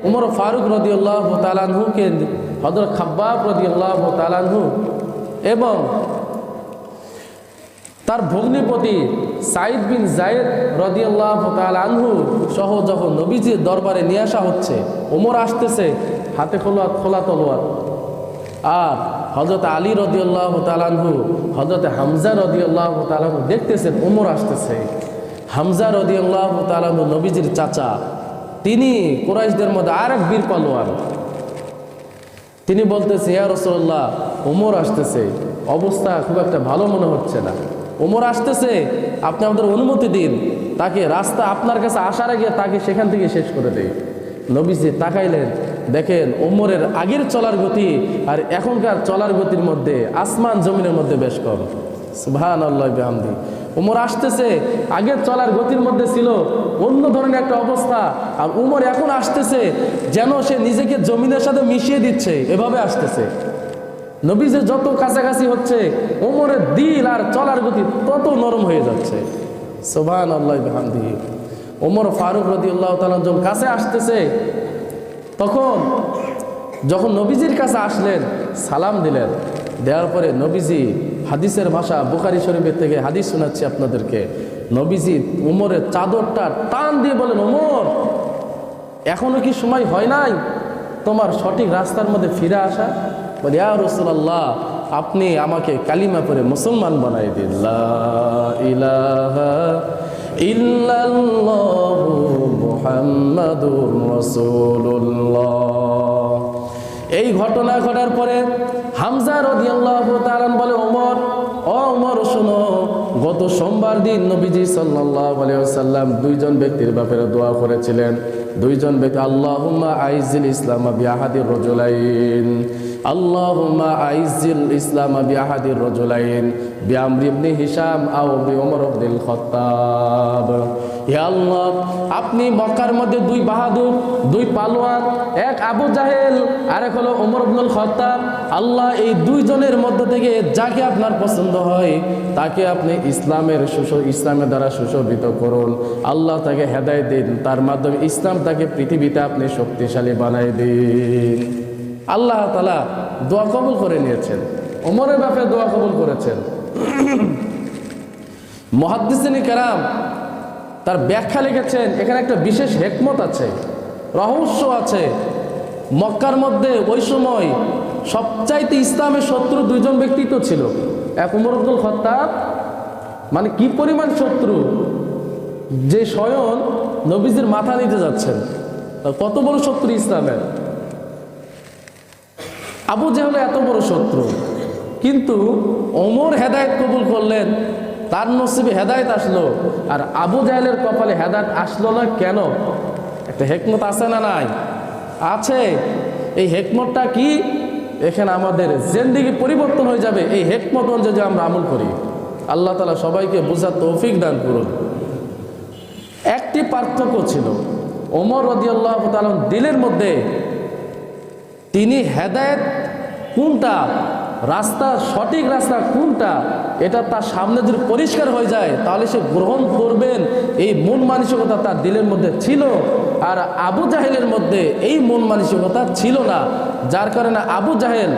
উমর ফারুক রাদিয়াল্লাহু তাআলা আনহুকে হযরত খাব্বাব রাদিয়াল্লাহু তাআলা আনহু এবং তার ভগ্নিপতি সাইদ বিন যায়েদ রাদিয়াল্লাহু তাআলা আনহু সহ যখন নবীজির দরবারে নিয়ে আসা হচ্ছে, ওমর আসতেছে হাতে খোলা তলোয়ার, আর হযরত আলী রাদিয়াল্লাহু তাআলা আনহু হযরত হামজা রাদিয়াল্লাহু তাআলা আনহু দেখতেছেন ওমর আসতেছে। হামজা রাদিয়াল্লাহু তাআলা আনহু নবীজির চাচা, তিনি কুরাইশদের মধ্যে আরেক বীর পালোয়ান। তিনি বলতেছে, ইয়া রাসূলুল্লাহ, ওমর আসতেছে, অবস্থা খুব একটা ভালো মনে হচ্ছে না। ওমর আসতেছে, আপনি আমাদের অনুমতি দিন, তাকে রাস্তা আপনার কাছে আসার আগে তাকে সেখান থেকে শেষ করে দেয়। নবীজি তাকাইলেন, দেখেন ওমরের আগের চলার গতি আর এখনকার চলার গতির মধ্যে আসমান জমিনের মধ্যে বেশ কম। সুবহানাল্লাহি ওয়া বিহামদিহি। ওমর আসতেছে, আগের চলার গতির মধ্যে ছিল অন্য ধরনের একটা অবস্থা, আর ওমর এখন আসতেছে যেন সে নিজেকে জমিনের সাথে মিশিয়ে দিচ্ছে, এভাবে আসতেছে। নবীজি যত কাছাকাছি হচ্ছে ওমরের দিল আর চলার গতি তত নরম হয়ে যাচ্ছে। সুবহানাল্লাহি ওয়া বিহামদিহি। ওমর ফারুক রাদিয়াল্লাহু তাআলা যখন কাছে আসতেছে, তখন যখন নবীজির কাছে আসলেন সালাম দিলেন, দেওয়ার পরে নবীজি হাদিসের ভাষা বুখারী শরীফের থেকে হাদিস শোনাচ্ছি আপনাদেরকে। নবীজি ওমরের চাদরটা টান দিয়ে বলেন, ওমর, এখনো কি সময় হয় নাই তোমার সঠিক রাস্তার মধ্যে ফিরে আসা? বলে, ইয়া রাসূলুল্লাহ, আপনি আমাকে কালিমা পড়ে মুসলমান বানাই দিন। লা ইলাহা ইল্লাল্লাহু মুহাম্মাদুর রাসূলুল্লাহ। এই ঘটনা ঘটার পরে হামজা রাদিয়াল্লাহু তাআলা বলে, ওমর, ও ওমর, শোনো, গত সোমবার দিন নবীজি সাল্লাল্লাহু আলাইহি ওয়াসাল্লাম দুইজন ব্যক্তির ব্যাপারে দোয়া করেছিলেন। দুইজন ব্যক্তি, আল্লাহুম্মা আইজিল ইসলাম বিআহাদির রাজুলাইন, আল্লাহুম্মা আইজিল ইসলাম বিআহাদির রাজুলাইন বিআমর ইবনে হিশাম আও বিউমর ইবনুল খাত্তাব। হে আল্লাহ, আপনি মক্কার মধ্যে দুই বাহাদুর, দুই পালোয়ান, এক আবু জাহেল আর এক হলো ওমর ইবনুল খাত্তাব, আল্লাহ এই দুইজনের মধ্য থেকে যাকে আপনার পছন্দ হয় তাকে আপনি ইসলামের দ্বারা সুশোভিত করুন। আল্লাহ তাকে হেদায়েত দিন, তার মাধ্যমে ইসলাম তাকে পৃথিবীতে আপনি শক্তিশালী বানাই দিন। আল্লাহ তাআলা দোয়া কবুল করে নিয়েছেন, ওমরের ব্যাপারে দোয়া কবুল করেছেন। মুহাদ্দিসিনে কেরাম তার ব্যাখ্যা লিখেছেন, এখানে একটা বিশেষ হিকমত আছে, রহস্য আছে। মক্কার মধ্যে ওই সময় সবচাইতে ইসলামের শত্রু দুইজন ব্যক্তি তো ছিল। এক ওমর ইবনুল খাত্তাব, মানে কি পরিমাণ শত্রু, যে স্বয়ং নবীজির মাথা নিতে যাচ্ছেন, কত বড় শত্রু ইসলামের। আবু জাহেল এত বড় শত্রু, কিন্তু ওমর হেদায়েত কবুল করলেন, তার নসিবে হেদায়েত আসলো, আর আবু জাহেলের কপালে হেদায়েত আসলো না কেন? একটা হিকমত আছে না নাই? আছে। এই হিকমতটা কি? এখানে আমাদের জিন্দেগি পরিবর্তন হয়ে যাবে এই হিকমত অনুযায়ী আমরা আমল করি। আল্লাহ তাআলা সবাইকে বোঝার তৌফিক দান করুন। একটি পার্থক্য ছিল, ওমর রাদিয়াল্লাহু তাআলা দিলের মধ্যে তিনি হেদায়েত কোনটা, রাস্তা, সঠিক রাস্তা কোনটা, এটা তার সামনে যদি পরিষ্কার হয়ে যায় তাহলে সে গ্রহণ করবেন, এই মন মানসিকতা তার দিলের মধ্যে ছিল। আর আবু জাহেলের মধ্যে এই মন মানসিকতা ছিল না, যার কারণে আবু জাহেল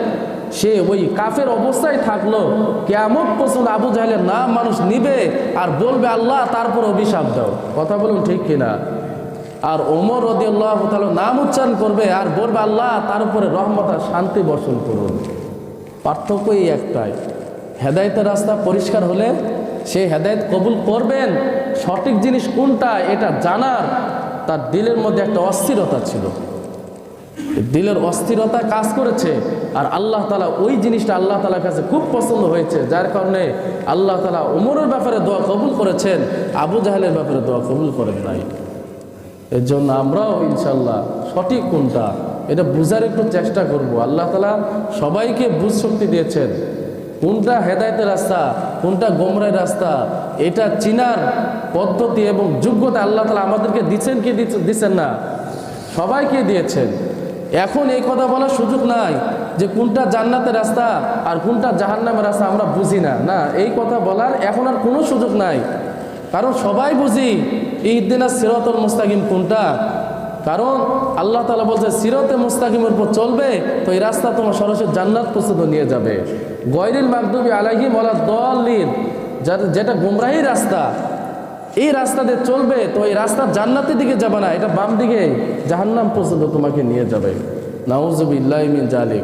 সে ওই কাফের অবস্থায় থাকলো। কিয়ামত পর্যন্ত আবু জাহেলের নাম মানুষ নিবে আর বলবে, আল্লাহ তারপর অভিশাপ দাও। কথা বলুন ঠিক কিনা? আর ওমর রাদিয়াল্লাহু তাআলা নাম উচ্চারণ করবে আর বলবে, আল্লাহ তার উপরে রহমত আর শান্তি বর্ষণ করুন। পার্থক্য এই একটাই, হেদায়েতের রাস্তা পরিষ্কার হলে সে হেদায়েত কবুল করবেন। সঠিক জিনিস কোনটা এটা জানার তার দিলের মধ্যে একটা অস্থিরতা ছিল, দিলের অস্থিরতা কাজ করেছে, আর আল্লাহ তাআলা ওই জিনিসটা আল্লাহ তাআলার কাছে খুব পছন্দ হয়েছে, যার কারণে আল্লাহ তাআলা ওমরের ব্যাপারে দোয়া কবুল করেছেন, আবু জাহেলের ব্যাপারে দোয়া কবুল করেন নাই। এর জন্য আমরাও ইনশাল্লাহ সঠিক কোনটা এটা বুঝার একটু চেষ্টা করব। আল্লাহ তাআলা সবাইকে বুঝ শক্তি দিয়েছেন, কোনটা হেদায়েতের রাস্তা, কোনটা গোমরাহের রাস্তা, এটা চিনার পদ্ধতি এবং যোগ্যতা আল্লাহ তাআলা আমাদেরকে দিচ্ছেন কি দিচ্ছেন না? সবাইকে দিয়েছেন। এখন এই কথা বলার সুযোগ নাই যে কোনটা জান্নাতের রাস্তা আর কোনটা জাহান্নামের রাস্তা আমরা বুঝি না, না, এই কথা বলার এখন আর কোনো সুযোগ নাই, কারণ সবাই বুঝি ইহদিনাস সিরাতাল মুস্তাকিম কোনটা, কারণ আল্লাহ তাআলা বলছে সিরাতে মুস্তাকিমের উপর চলবে তো এই রাস্তা তোমার সরাসরি জান্নাত পর্যন্ত নিয়ে যাবে। গয়রিল মাগদুবি আলাইহিম ওয়ালাদ দাল্লিন, যেটা গুমরাহি রাস্তা, এই রাস্তা দিয়ে চলবে তো এই রাস্তা জান্নাতের দিকে যাবে না, এটা বাম দিকে জাহান্নাম পর্যন্ত তোমাকে নিয়ে যাবে। নাউযুবিল্লাহি মিন জালিক।